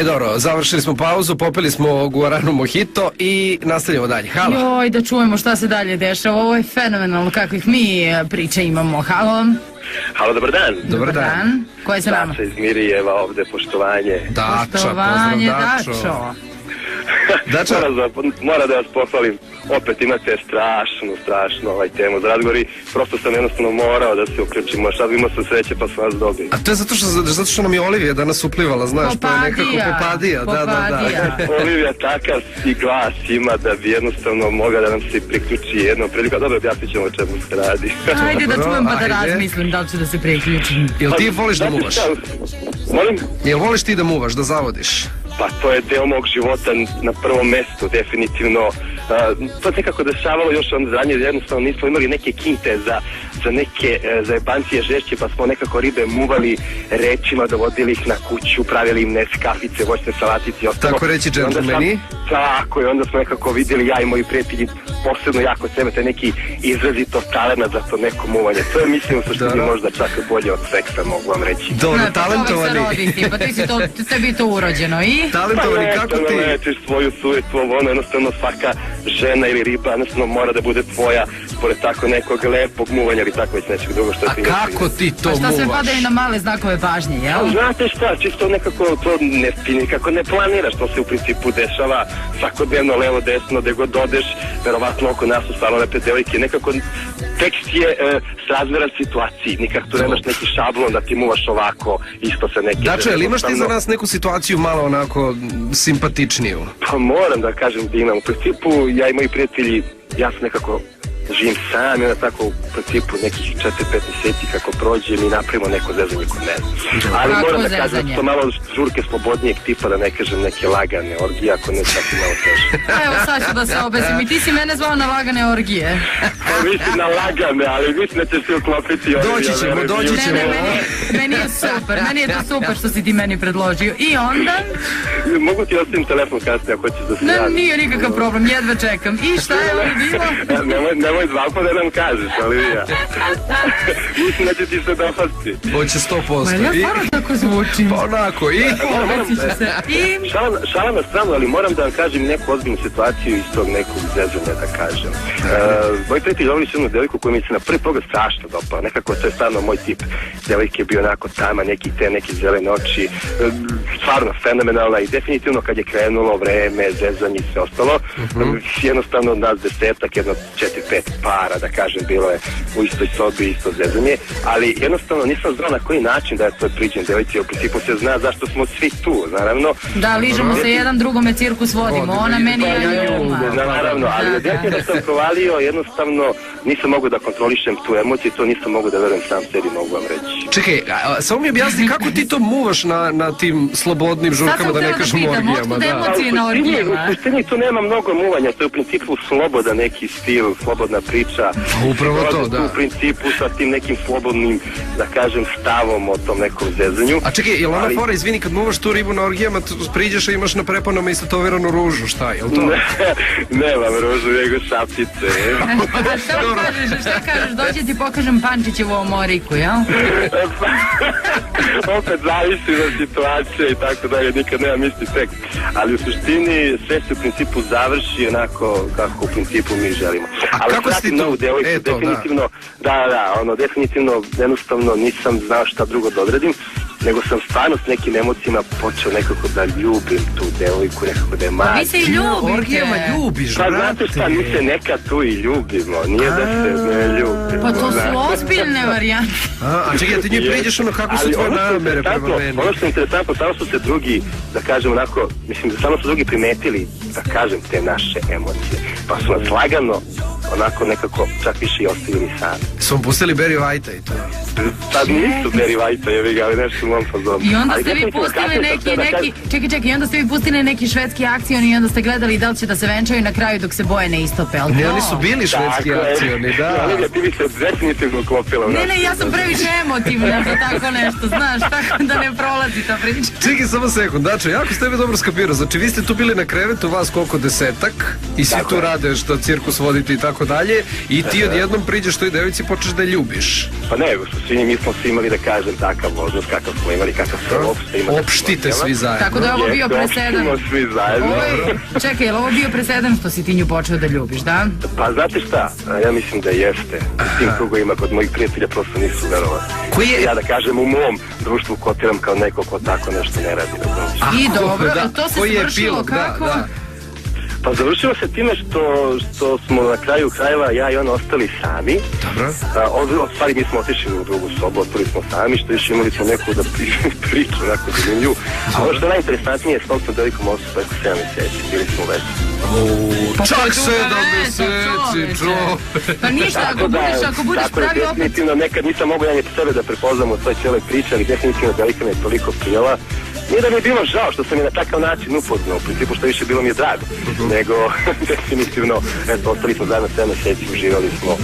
Dobro, završili smo pauzu, popili smo guaranu mojito i nastavljamo dalje. Halo. Joj, da čujemo šta se dalje dešava. Ovo je fenomenalno kakvih mi priče imamo. Halo. Halo, dobar dan. Dobar dan. Ko je sa nama? Dača iz Mirijeva, ovde poštovanje. Dača, Poštovanje, pozdrav Dačo. Dača. Mora da vas pohvalim. Opet imate strašno temu za razgovor i prosto sam jednostavno morao da se uključim. Možda imao sam sreće pa sam vas dobio. A to je zato što nam je Olivija danas uplivala, znaš, to je nekako popadija. Da. Olivija takav i glas ima da bi jednostavno mogla da nam se priključi jednom priliku. Dobro, objasnit ćemo o čemu se radi. Ajde da čujem pa da razmislim da li ću da se priključim. Jel ti voliš da muvaš? Molim? Jel voliš ti da muvaš, da zavodiš? Pa to je deo mog života na prvom mestu, definitivno. To se nekako dešavalo još onda ranije, jednostavno nismo imali neke kinte za neke zajebancije žešće, pa smo nekako ribe muvali rečima, dovodili ih na kuću, pravili im kafice, voćne salatice i ostalo. Tako reći džentlmeni? Tako je, onda smo nekako vidjeli, ja i moji prijatelji, posebno jako sebe, taj neki izrazito talent za to neko muvanje. To je, mislim, u suštini možda čak bolje od seksa, mogu vam reći. Dobro, talentovani. Pa tebi to urođeno i? Talentovani, kako ti? Pa nećeš svoju sujetu, ono, jednostavno svaka žena ili riba, jednostavno mora da bude tvoja, pored tako nekog lepog muvanja ili tako već nečeg drugo što ti... A kako ti to muvaš? Pa šta sve padaju na male znakove pažnje, jel? Znate šta, čisto nekako to nikako ne planiraš, to se u principu dešava svakodnevno, levo, desno, gde god odeš, verovatno oko nas su stvarno lepe devojke, nekako tekst je srazmeran situaciji, nikako tu nemaš neki šablon da ti muvaš ovako, isto se neki... Dače, ali imaš ti za nas neku situaciju malo onako simpatičniju? Pa moram da kažem da imam, u principu ja i moji prijatelji, ja sam nekako živim sam i onda tako u principu nekih 4-5 mjeseci kako prođe mi napravimo neko zezanje kod mene. Ali moram da kažem to malo žurke slobodnijeg tipa, da ne kažem neke lagane orgije, ako ne tako malo teže. Evo sad ću da se obesim i ti si mene zvao na lagane orgije. Pa mislim na lagane, ali mislim da će se uklopiti. Doći ćemo. Meni je to super što si ti meni predložio. I onda? Mogu ti ostavim telefon kasnije ako ćeš da se javi. Nije nikakav problem, jedva čekam. I šta je ovo bilo? Nemoj zvako da nam kažeš, ali ja. Mislim da će ti se dopasti. Hoće 100%. Ma ja stvarno tako zvučim. Pa onako, i... Šala na stranu, ali moram da vam kažem neku ozbiljnu situaciju iz tog nekog zezanja, da kažem. Moj prijatelj ovdje su jednu devojku koja mi se na prvi pogled strašno dopala. Nekako to je stvarno moj tip. Devojke je bio onako tama, neke zelene oči. Stvarno fenomenalna i definitivno kad je krenulo vreme, zezanje i sve ostalo, jednostavno od nas desetak, jedno 4-5 para, da kažem, bilo je u istoj sobi, isto zezanje, ali jednostavno nisam znao na koji način da je to priđen devojci, u principu se zna zašto smo svi tu, naravno. Da, ližemo se jedan drugome, cirkus vodimo, ona meni je ljuma. Naravno, ali da sam provalio, jednostavno nisam mogu da kontrolišem tu emociju, to nisam mogu da verujem sam sebi, mogu vam reći. Čekaj, samo mi objasni kako ti to muvaš na tim slobodnim žurkama, da ne kažem orgijama. Otkud emocije na orgijama? U suštini tu nema mnogo muvanja, to je u principu slobodan neki stil, slobodna priča. Upravo to, da. U principu sa tim nekim slobodnim, da kažem, stavom o tom nekom zezanju. A čekaj, je li ona fora, izvini, kad muvaš tu ribu na orgijama, priđeš i imaš na prepanama istatoviranu ružu, šta, je li to? Nemam ružu, nego šapice. Šta kažeš, dođe ti pokažem Pančićevu omoriku, jel? Opet zavisi od situacije i tako dalje, nikad nemam isti tekst. Ali u suštini sve se u principu završi onako kako u principu mi želimo. A kako si ti tu? Definitivno, definitivno jednostavno nisam znao šta drugo da odredim, nego sam stvarno s nekim emocijama počeo nekako da ljubim tu devojku, nekako da je mati. Pa vi se i ljubite. Orgijama ljubiš, brate. Pa znate šta, mi se nekad tu i ljubimo, nije da se ne ljubimo. Pa to su ozbiljne varijante. A čekaj, ti njih priđeš ono kako su tvoje namere prema meni. Ono što je interesantno, samo su se drugi, da kažem onako, mislim da samo su drugi primetili, da kažem, te naše emocije. Pa su nas lagano, onako nekako čak više i ostavili sami. Su vam pustili Barry White-a i to? Sad nisu Barry White-a, jevi ga, ali nešto u mom fazonu. I onda ste vi pustili neki, čekaj, i onda ste vi pustili neki švedski akcioni i onda ste gledali da li će da se venčaju na kraju dok se boje ne istope, ali to? Ne, oni su bili švedski akcioni, da. Olivia, ti bi se definitivno uklopila. Ne, ja sam previše emotivna za tako nešto, znaš, tako da ne prolazi ta priča. Čekaj, samo sekund, Dačo, jako ste tebe dobro skapirao, znači vi ste tu bili na krevetu, vas koliko, 10-ak, i svi tu rade što cirkus vodite i tako dalje, i ti odjednom priđeš toj devici i počneš da je ljubiš. Pa ne, u izvini, mi smo svi imali, da kažem, takav odnos, kakav smo imali, kakav smo uopšte imali. Opštite svi zajedno. Tako da je ovo bio presedan. Opštimo svi zajedno. Čekaj, je li ovo bio presedan što si ti nju počeo da ljubiš, da? Pa znate šta, ja mislim da jeste. U tim krugovima kod mojih prijatelja prosto nisu verovali. Koji je... Ja, da kažem, u mom društvu kotiram kao neko ko tako nešto ne radi. I dobro, a to se završilo kako? Pa završilo se time što smo na kraju krajeva ja i on ostali sami. Dobro. Od stvari mi smo otišli u drugu sobu, ostali smo sami, što više imali smo neku da priču, onako zanimljivu. A ono što je najinteresantnije, s tom sam velikom osobu preko 7 mjeseci, bili smo u vezi. Čak 7 mjeseci, čo? Pa ništa, ako budeš pravi opet... Definitivno nekad nisam mogu ja ni sebe da prepoznam u toj cijeloj priči, ali definitivno Devojka me je toliko prijela. Nije da mi je bilo žao što sam je na takav način upoznao, u principu što više bilo mi je drago, nego definitivno, eto, ostali smo zajedno 7 mjeseci, uživali smo.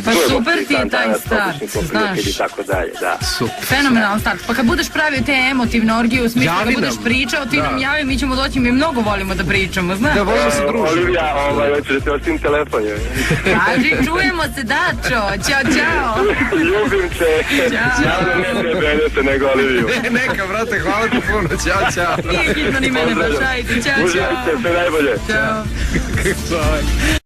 Pa super ti je taj start, znaš. I tako dalje, da. Fenomenalan start. Pa kad budeš pravio te emotivne orgije u smislu da budeš pričao, ti nam javi, mi ćemo doći, mi mnogo volimo da pričamo, znaš. Da volimo se družiti. Olivija, hoćeš da te ostavim telefon, je. Kaži, čujemo se, Dačo, ćao, ćao. Ljubim te. Ćao. Ne mene se nego Oliviju. Neka, brate, hvala ti puno, ćao. Nije hitno ni mene baš, ajde, ćao. Uživajte, sve najbolje. Ćao. Ćao.